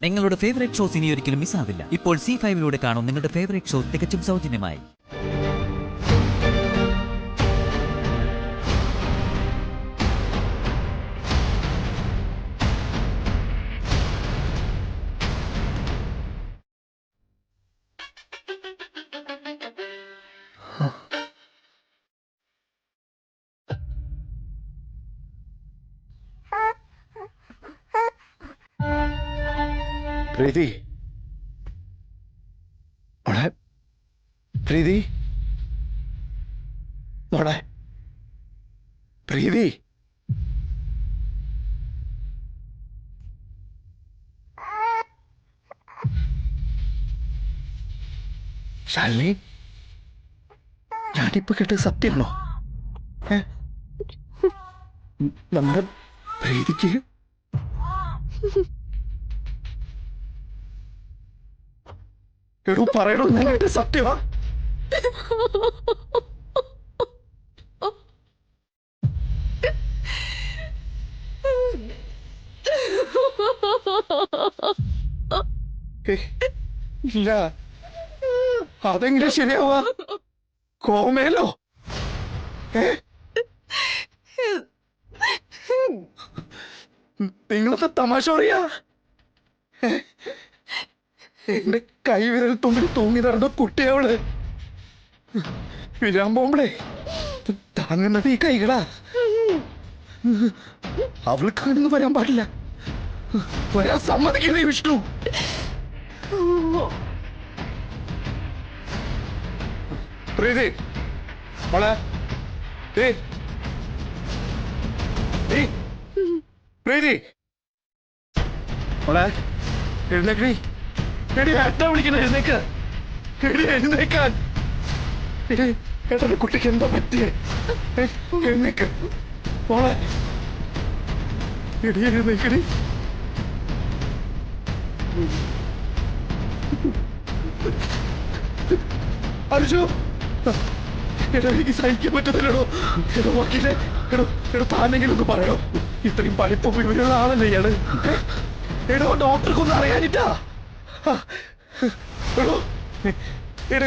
നിങ്ങളുടെ favourite shows ഇനി ഒരിക്കലും മിസ്സാവില്ല. ഇപ്പോൾ C5 കാണും നിങ്ങളുടെ ഫേവറേറ്റ് ഷോ തികച്ചും സൗജന്യമായി. പ്രീതി, മോളെ പ്രീതി, മോളെ പ്രീതി, ശാലിനി, ഞാനിപ്പോ കേട്ടത് സത്യമാണോ? നമ്മുടെ പ്രീതിക്ക് എടോ പറയണോ, ഞാൻ കേട്ടത് സത്യമാ? ഇല്ല, അതെങ്ങനെ ശരിയാവാ? കോമേലോ? നിങ്ങളത്തെ തമാശ പറയാ? എന്റെ കൈവിരൽ തുമ്പിൽ തൂങ്ങി നടന്ന കുട്ടിയവള് വിരാൻ പോകുമ്പളേ താങ്ങുന്നത് ഈ കൈകളാ. അവൾക്ക് അങ്ങനൊന്നും വരാൻ പാടില്ല. വരാൻ സമ്മതിക്കുന്നേ വിഷ്ണു. പ്രീതി, മോളെ പ്രീതി, മോളെ എഴുന്നേക്കടി. എടി ഏട്ടാ വിളിക്കണ, എഴുന്നേക്ക്. എടി എഴുന്നേക്കാൻ. ഏട്ടന്റെ കുട്ടിക്ക് എന്താ പറ്റിയേ? എഴുന്നേക്ക് മോളെ. എടി എഴുന്നേക്കടി. അർജു, എടോ എനിക്ക് സഹിക്കാൻ പറ്റത്തില്ലടോ. എടോ വക്കീലെ, എടോ താനെങ്കിലും ഒന്ന് പറയണോ? ഇത്രയും പഠിപ്പും വിവരമുള്ള ആളല്ലേ ഇയാള്? എടോ ഡോക്ടർക്കൊന്നും അറിയാനിട്ടാ. എടോ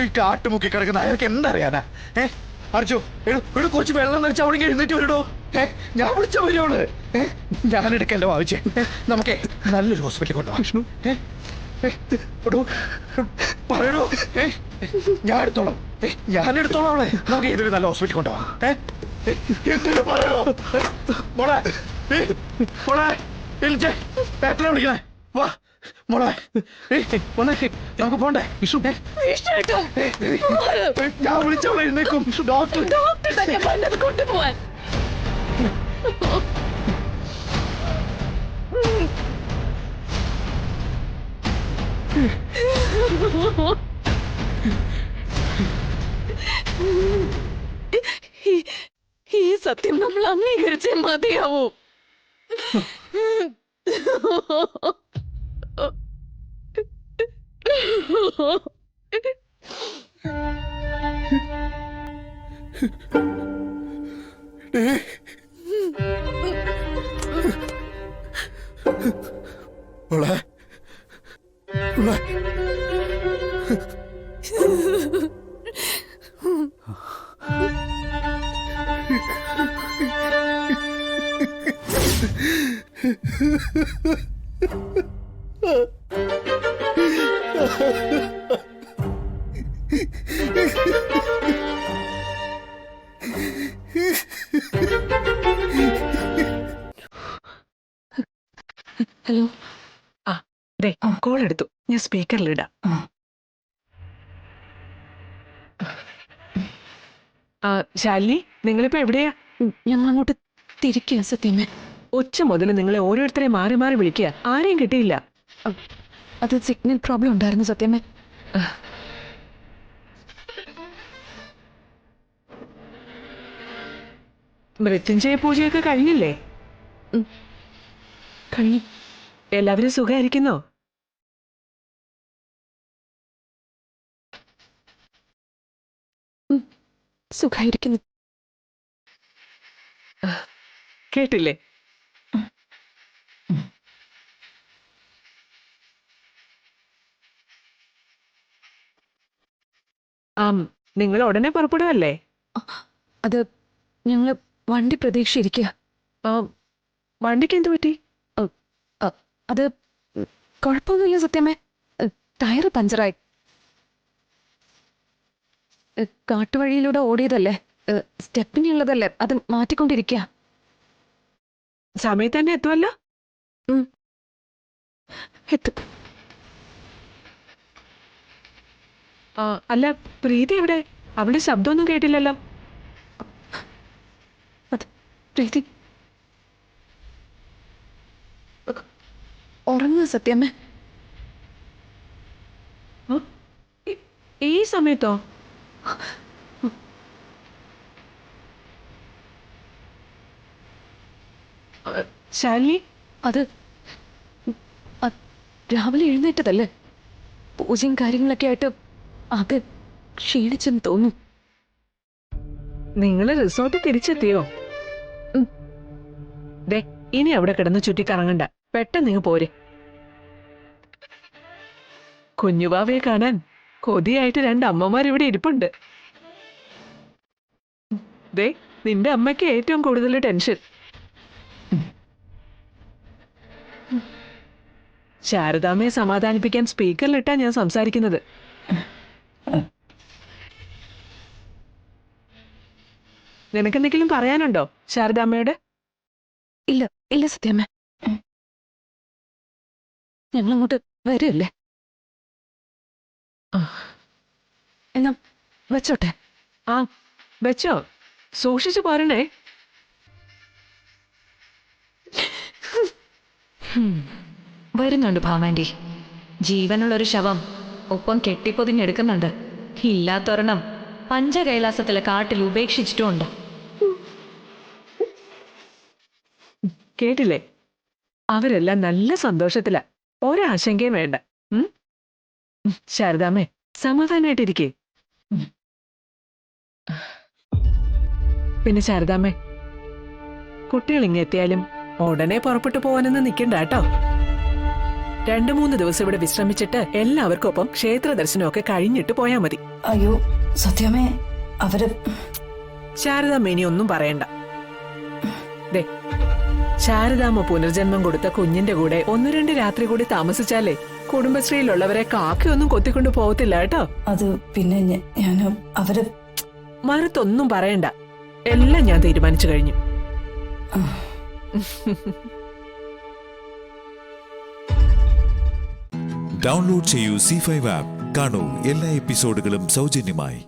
ഈ കാട്ടുമുക്കി കിടക്കുന്ന അയാൾക്ക് എന്തറിയാനാ? അർജു, എടോ കുറച്ച് വെള്ളം നനച്ച് അവിടെ എഴുന്നേറ്റ് വരടോ. ഞാൻ വിളിച്ച വരുവാണ്. ഞാൻ എടുക്കല്ലോ ആവശ്യം. നമുക്കേ നല്ലൊരു ഹോസ്പിറ്റലിൽ കൊണ്ടുപോകാം. വിഷ്ണു പറയണോ? ഞാൻ എടുത്തോളാം. അവളെ. നമുക്ക് ഏതൊരു നല്ല ഹോസ്പിറ്റലിൽ കൊണ്ടുപോകാം. പറയണോ മോളെ? മോളെ എത്ര വിളിക്കണേ? വാ മോളെ, നമുക്ക് പോണ്ടേ? വിഷു, ഞാൻ വിളിച്ചോളെ എഴുന്നേക്കും. ഡോക്ടർ കൊണ്ടുപോവാൻ. ഈ സത്യം നമ്മൾ അംഗീകരിച്ചേ മതിയാവൂ. ഹലോ. കോൾ എടുത്തു. ഞാൻ സ്പീക്കറിലിടാം. ശാലിനി, നിങ്ങളിപ്പോ എവിടെയാ? ഞങ്ങൾ അങ്ങോട്ട് തിരിക്കുക സത്യമേ. ഉച്ച മുതൽ നിങ്ങളെ ഓരോരുത്തരെ മാറി മാറി വിളിക്കുക, ആരെയും കിട്ടിയില്ല. അത് സിഗ്നൽ പ്രോബ്ലം ഉണ്ടായിരുന്നു സത്യമേ. മൃത്യുഞ്ജയ പൂജയൊക്കെ കഴിഞ്ഞില്ലേ? കഴിഞ്ഞു. എല്ലാവരും സുഖമായിരിക്കുന്നോ? സുഖായിരിക്കുന്നു. കേട്ടില്ലേ? നിങ്ങൾ ഉടനെ പുറപ്പെടുവല്ലേ? അത് ഞങ്ങള് വണ്ടി പ്രതീക്ഷിച്ചിരിക്കുക. വണ്ടിക്ക് എന്ത് പറ്റി? അത് കുഴപ്പമൊന്നുമില്ല സത്യമേ. ടയറ് പഞ്ചറായി. കാട്ടുവഴിയിലൂടെ ഓടിയതല്ലേ, സ്റ്റെപ്പിനുള്ളതല്ലേ, അത് മാറ്റിക്കൊണ്ടിരിക്കുക. സമയത്ത് തന്നെ എത്തുമല്ലോ. എത്തും. അല്ല, പ്രീതി എവിടെ? അവളുടെ ശബ്ദമൊന്നും കേട്ടില്ലല്ലോ. അത് പ്രീതി ഉറങ്ങുക സത്യമേ. ഈ സമയത്തോ? ശാലിനി, അത് രാവിലെ എഴുന്നേറ്റതല്ലേ, പൂജയും കാര്യങ്ങളൊക്കെ ആയിട്ട് ആകെ ക്ഷീണിച്ചെന്ന് തോന്നുന്നു. നിങ്ങൾ റിസോർട്ട് തിരിച്ചെത്തിയോ? ദേ, ഇനി അവിടെ കിടന്ന് ചുറ്റിക്കറങ്ങണ്ട, പെട്ടെന്ന് നിങ്ങൾ പോരെ. കുഞ്ഞുവാവയെ കാണാൻ കൊതിയായിട്ട് 2 അമ്മമാരിവിടെ ഇരിപ്പുണ്ട്. ദേ, നിന്റെ അമ്മയ്ക്ക് ഏറ്റവും കൂടുതൽ ടെൻഷൻ. ശാരദാമ്മയെ സമാധാനിപ്പിക്കാൻ സ്പീക്കറിലിട്ടാ ഞാൻ സംസാരിക്കുന്നത്. നിനക്കെന്തെങ്കിലും പറയാനുണ്ടോ ശാരദാമ്മയോട്? ഇല്ല ഇല്ല സത്യമേ, ഞങ്ങളങ്ങോട്ട് വരുമല്ലേ. എന്നാ വെച്ചോട്ടെ. വെച്ചോ, സൂക്ഷിച്ചു പോരണേ. വരുന്നുണ്ട് ഭാമാൻറ്റി. ജീവനുള്ളൊരു ശവം ഒപ്പം കെട്ടിപ്പൊതിഞ്ഞെടുക്കുന്നുണ്ട്. ഇല്ലാത്തൊരെണ്ണം പഞ്ചകൈലാസത്തിലെ കാട്ടിൽ ഉപേക്ഷിച്ചിട്ടുമുണ്ട്. കേട്ടില്ലേ? അവരെല്ലാം നല്ല സന്തോഷത്തിലാ, ഒരാശങ്കയും വേണ്ട. ശാരദാമ്മേ, സമാധാനായിട്ടിരിക്കേ. പിന്നെ ശാരദാമ്മേ, കുട്ടികൾ ഇങ്ങെത്തിയാലും ഉടനെ പുറപ്പെട്ടു പോകാനൊന്നും നിൽക്കണ്ട കേട്ടോ. 2-3 ദിവസം ഇവിടെ വിശ്രമിച്ചിട്ട് എല്ലാവർക്കൊപ്പം ക്ഷേത്ര ദർശനമൊക്കെ കഴിഞ്ഞിട്ട് പോയാ മതി. അയ്യോ സത്യമേ, അവര് ശാരദാമ്മ ഇനി ഒന്നും പറയണ്ട. ദേ, ശാരദാമ്മ പുനർജന്മം കൊടുത്ത കുഞ്ഞിന്റെ കൂടെ 1-2 രാത്രി കൂടി താമസിച്ചാലേ കുടുംബശ്രീയിലുള്ളവരെ കാക്കയൊന്നും കൊത്തിക്കൊണ്ട് പോകത്തില്ല കേട്ടോ. അത് പിന്നെ ഞാൻ അവര് മറുത്തൊന്നും പറയണ്ട, എല്ലാം ഞാൻ തീരുമാനിച്ചു കഴിഞ്ഞു. ഡൗൺലോഡ് ചെയ്യൂ C5 ആപ്പ്. കാണൂ എല്ലാ എപ്പിസോഡുകളും സൗജന്യമായി.